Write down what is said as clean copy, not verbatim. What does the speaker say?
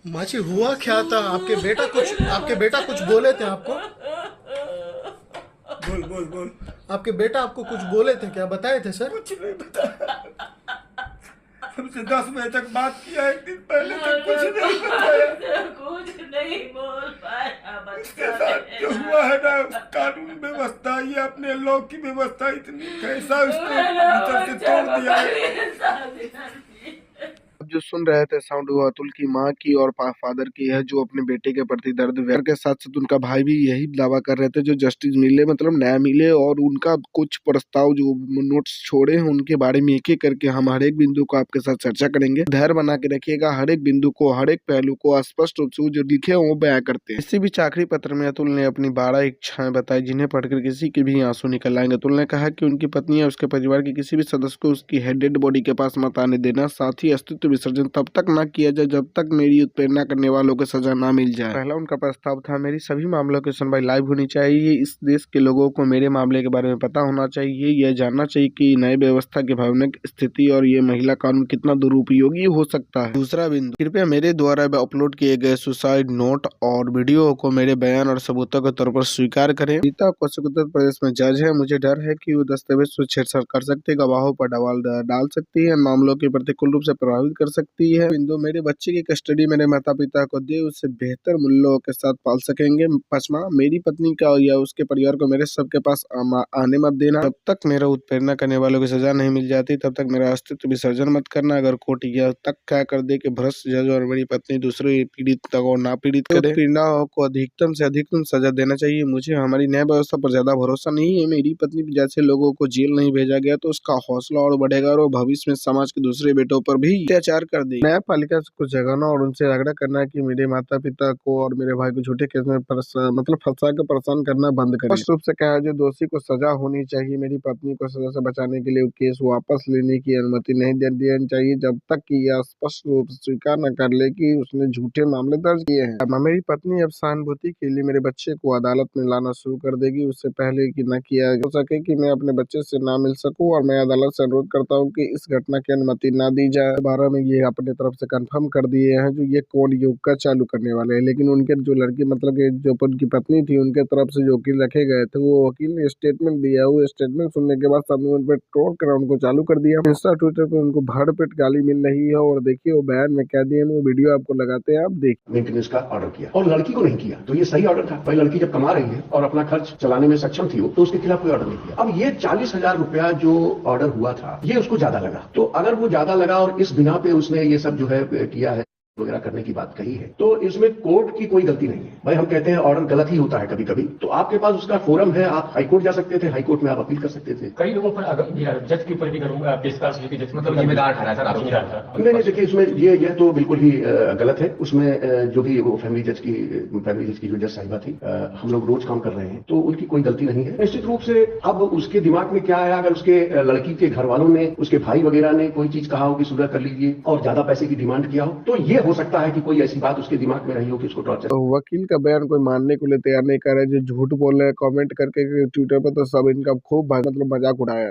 माची हुआ क्या था? आपके बेटा कुछ बोले थे आपको? बोल बोल बोल। आपके बेटा आपको कुछ बोले थे क्या? बताए थे सर? कुछ नहीं बताया। हमसे 10 बजे तक बात किया, एक दिन पहले तक कुछ नहीं बताया। कुछ नहीं बोल पाया उसके बच्चा साथ जो हुआ मेरा। है ना, कानून व्यवस्था, ये अपने लॉ की व्यवस्था इतनी कैसा उसको भीतर से तोड़ दिया है। आप जो सुन रहे थे साउंड वो अतुल की माँ की और फादर की है, जो अपने बेटे के प्रति दर्द व्यक्त के साथ साथ उनका भाई भी यही दावा कर रहे थे जो जस्टिस मिले, मतलब न्याय मिले, और उनका कुछ प्रस्ताव जो नोट्स छोड़े हैं उनके बारे में एक एक करके हम हर एक बिंदु को आपके साथ चर्चा करेंगे। धैर्य बना के रखिएगा, हर एक बिंदु को, हर एक पहलू को स्पष्ट रूप से जो लिखे हैं वो बयां करते हैं। इसी बीच आखिरी पत्र में अतुल ने अपनी 12 इच्छाएं बताई जिन्हें पढ़कर किसी के भी आंसू निकल आएंगे। अतुल ने कहा कि उनकी पत्नी या उसके परिवार के किसी भी सदस्य को उसकी डेड बॉडी के पास मत आने देना, साथ ही अस्तित्व विसर्जन तब तक ना किया जाए जब तक मेरी उत्प्रेरणा करने वालों को सजा ना मिल जाए। पहला उनका प्रस्ताव था, मेरी सभी मामलों की सुनवाई लाइव होनी चाहिए। इस देश के लोगों को मेरे मामले के बारे में पता होना चाहिए, यह जानना चाहिए कि नई व्यवस्था की भयानक स्थिति और ये महिला कानून कितना दुरुपयोगी हो सकता है। दूसरा बिंदु, कृपया मेरे द्वारा अपलोड किए गए सुसाइड नोट और वीडियो को मेरे बयान और सबूतों के तौर पर स्वीकार करें। गीता कौशिक उत्तर प्रदेश में जज है, मुझे डर है कि वो दस्तावेज से छेड़छाड़ कर सकते, गवाहों पर दबाव डाल सकती है, मामलों के प्रतिकूल रूप से प्रभावित कर सकती है। बिंदु, मेरे बच्चे की कस्टडी मेरे माता पिता को दे, उसे बेहतर मूल्यों के साथ पाल सकेंगे। पांचवा, मेरी पत्नी का या उसके परिवार को मेरे सबके पास आने मत देना। जब तक मेरा उत्प्रेरणा करने वालों की सजा नहीं मिल जाती तब तक मेरा अस्तित्व विसर्जन मत करना। अगर कोर्ट यह तक क्या कर दे कि भ्रष्ट जज और मेरी पत्नी दूसरे पीड़ित को ना पीड़ित करे, पीड़िताओं को अधिकतम से अधिकतम सजा देना चाहिए। मुझे हमारी न्याय व्यवस्था पर ज्यादा भरोसा नहीं है। मेरी पत्नी जैसे लोगों को जेल नहीं भेजा गया तो उसका हौसला और बढ़ेगा और वो भविष्य में समाज के दूसरे बेटों पर भी अत्याचार कर देगी। न्यायपालिका को जगाना और उनसे आग्रह करना कि मेरे माता पिता को और मेरे भाई को झूठे केस में मतलब फंसा कर परेशान करना बंद करें। स्पष्ट रूप से कहा, जो दोषी को सजा होनी चाहिए। मेरी पत्नी को सजा से बचाने के लिए केस वापस लेने की अनुमति नहीं देनी चाहिए जब तक कि यह स्पष्ट रूप से स्वीकार न कर ले कि उसने झूठे मामले दर्ज किए हैं। मेरी पत्नी अब सहानुभूति के लिए मेरे बच्चे को अदालत में लाना शुरू कर देगी, उससे पहले कि न किया हो सके कि मैं अपने बच्चे से ना मिल सकूं, और मैं अदालत से अनुरोध करता हूं कि इस घटना की अनुमति ना दी जाए। 12 में ये अपने तरफ से कंफर्म कर दिए हैं जो ये कौन योग का चालू करने वाले हैं, लेकिन उनके जो लड़की मतलब कि जो उनकी पत्नी थी उनके तरफ से जो वकील रखे गए थे वो वकील ने स्टेटमेंट दिया। वो स्टेटमेंट सुनने के बाद सबने उन पर ट्रोल कर उनको चालू कर दिया। इंस्टा ट्विटर पे उनको भरपेट गाली मिल रही है, और देखिए वो बयान में क्या दिए, वो वीडियो आपको लगाते हैं, आप देखिए। मेंटेनेंस का ऑर्डर किया और लड़की को नहीं किया, तो ये सही ऑर्डर था। भाई लड़की जब कमा रही है और अपना खर्च चलाने में सक्षम थी तो उसके खिलाफ कोई ऑर्डर नहीं किया। अब ये 40,000 रुपया जो ऑर्डर हुआ था ये उसको ज्यादा लगा, तो अगर वो ज्यादा लगा और इस बिना पे उसने ये सब जो है किया है वगैरह करने की बात कही है, तो इसमें कोर्ट की कोई गलती नहीं है। भाई हम कहते हैं ऑर्डर गलत ही होता है कभी कभी, तो आपके पास उसका फोरम है, आप हाईकोर्ट जा सकते थे, हाईकोर्ट में आप अपील कर सकते थे। कई लोगों पर जज के ऊपर भी पेशकार मतलब जिम्मेदार ठहरा सर, जिम्मेदार था। नहीं देखिए, इसमें ये तो बिल्कुल ही गलत है। उसमें जो भी वो फैमिली जज की जो जज साहिबा थी, हम लोग रोज काम कर रहे हैं, तो उनकी कोई गलती नहीं है निश्चित रूप से। अब उसके दिमाग में क्या आया, अगर उसके लड़की के घर वालों ने, उसके भाई वगैरह ने कोई चीज कहा हो कि सुलह कर लीजिए और ज्यादा पैसे की डिमांड किया हो, तो ये हो सकता है कि कोई ऐसी बात उसके दिमाग में रही हो कि उसको टॉर्चर। तो वकील का बयान कोई मानने को लिए तैयार नहीं कर रहे, जो झूठ बोल रहे हैं कमेंट करके ट्विटर पर, तो सब इनका खूब मतलब मजाक उड़ाया।